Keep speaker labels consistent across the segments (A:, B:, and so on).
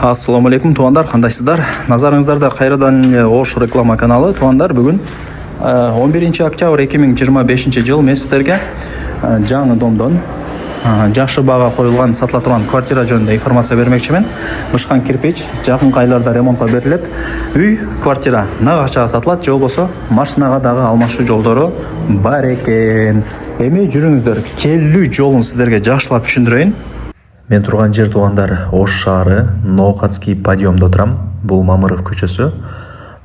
A: Ассаламу алейкум туғандар, қандайсыздар? Назарыңыздарда қайрадан Ош реклама каналы. Туғандар, бүгін 11 октябрь 2025 жыл мен сіздерге жаңы домдон жақсы баға қойылған сатыла тұрған квартира жөнінде информация бермекшімін. Бышқан кирпич жақын айларда ремонтқа беріледі. Үй, квартира нақ ақшаға сатылады, жол болса машинаға дағы алмашу жолдары бар екен. Эми жүріңіздер, келу жолын сіздерге жақшылап түшіндірейін.
B: Мен тұрған жер туғандар Ош шары Ноқатский подъемда тұрам. Бұл Мамыров көшесі.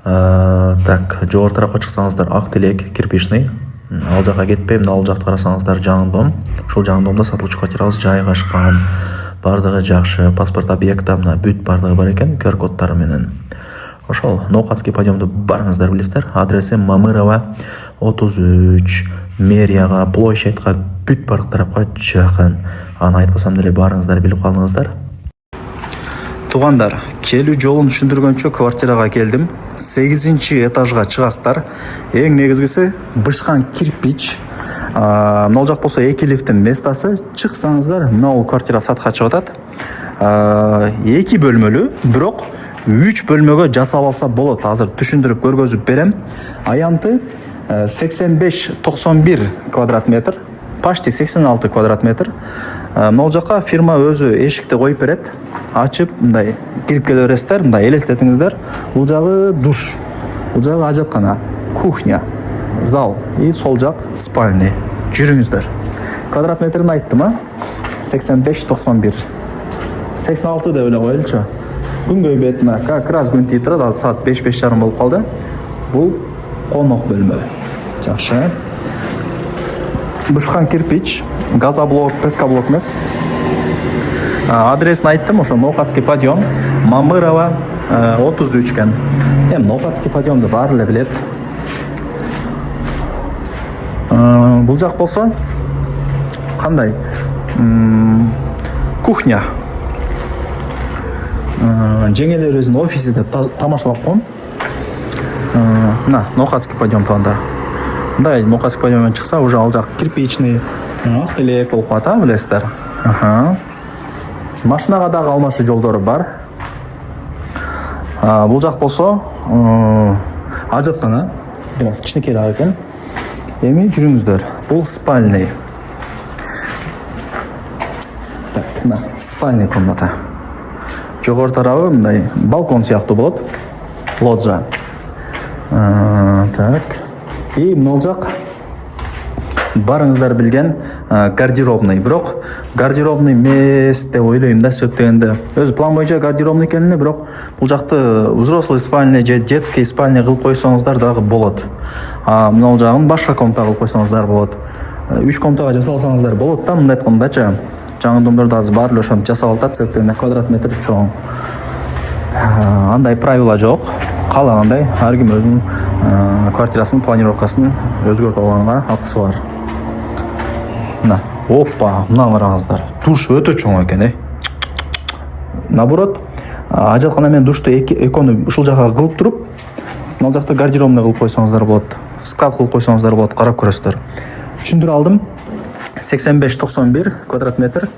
B: Так, жоғары тарапқа шықсаңыздар Ақтелек кирпичный. Ал жаққа кетпеймін, ал жақты қарасаңыздар жаңы дом. Шол жаңы домда сатылушы квартираңыз жайғашқан. Бардығы жақшы, паспорт объекті мына бүт бардығы бар екен, QR кодтары менен. Ошол Ноқатский подъемды барыңыздар білесіздер. Адресы Мамырова 33, мэрияға, площадьқа, бүт барлық тарапқа жақын. Аны айтпасам деле барыңыздар, біліп қалдыңыздар.
A: Туғандар, келу жолын түшіндіргенше квартираға келдім. 8-ші этажға шығасыздар. Ең негізгісі бышқан кирпич. Мынау жақ болса 2 лифттің местасы. Шықсаңыздар, мынау квартира сатқа шығатады. 2 бөлмөлі, бирок 3 бөлмөгө жасап алса болот. Азыр түшүндүрүп көргөзүп берем. Аянты 85-91 квадрат метр, почти 86 квадрат метр. Мынау жаққа фирма өзі эшикти коюп берет. Ачып, мындай кирип келе бересиздер, мындай элестетиңиздер. Бул жагы душ, бул жагы ажаткана, кухня, зал и сол жак спальня. Жүрүңүздөр. Квадрат метрин айттым, 85-91. 86 деп эле коелучу. Күн көйбөйт, как раз күн тийип турат, азыр саат 5-5:30 болуп калды. Бул конок бөлмө. Жакшы. Бышқан кирпич, газоблок, пескоблок эмес. Адресин айттым, ошо Ноқатский подъем, Мамырова 33 экен. Ноқатский подъемды баары эле билет. Бул жак болсо кандай? Кухня. Жеңелерибиздин офиси деп тамашалап коем. Ноқатский подъем туганда. Мындай Ноқатский подъемдон чыкса, уже ал жак кирпичный, Ақтелек болуп калат, билесиздер. Машинага дагы алмашы жолдору бар. Бул жак болсо ажаткана, бираз кичинекейраак экен. Эми жүрүңүздөр. Бул спальный. Так, спальный комната. Жогору тарабы мындай балкон сыяктуу болот. Лоджия. Так. И мынау жак барыңыздар билген гардеробный. Бирок гардеробный эмес деп ойлойм да, сөп дегенде. Өзү план боюнча гардеробный экени, бирок бул жакты взрослый спальня же детский спальня кылып койсоңуздар дагы болот. Мынау жагын башка комната кылып койсоңуздар болот. 3 комнатага жасалсаңыздар болот да, мындай айткандачы. Жаңы домдордо азыр баары эле ошентип жасап атат, сөп дегенде квадрат метр чоң. Андай правила жок. Каалагандай ар ким өзүнүн квартирасынын планировкасын өзгөртүп алганга акысы бар. Опа, мына караңыздар. Душ өтө чоң экен, Наоборот, ажаткана менен душту экөөнү ушул жака кылып туруп, мына жакта гардеробный кылып койсоңуздар болот. Шкаф кылып койсоңуздар болот, карап көрөсүздөр. Түшүндүрүп алдым. 85-91 квадрат метр.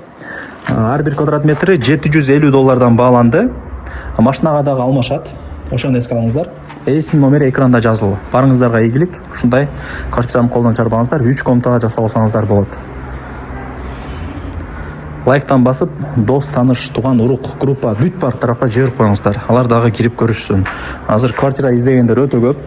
A: Ар бир квадрат метри $750 бааланды. Машинага дагы алмашат. Ошону эске алыңыздар. Эсин номери экранда жазылуу. Барыңыздарга ийгилик. Ушундай квартираны колдон чарбаңыздар, 3 комнатага жасап алсаңыздар болот. Лайктан басып, дос, таныш, туган, урук, группа бүт бар тарапка жиберип коюңуздар. Алар дагы кирип көрүшсүн. Азыр квартира издегендер өтө көп.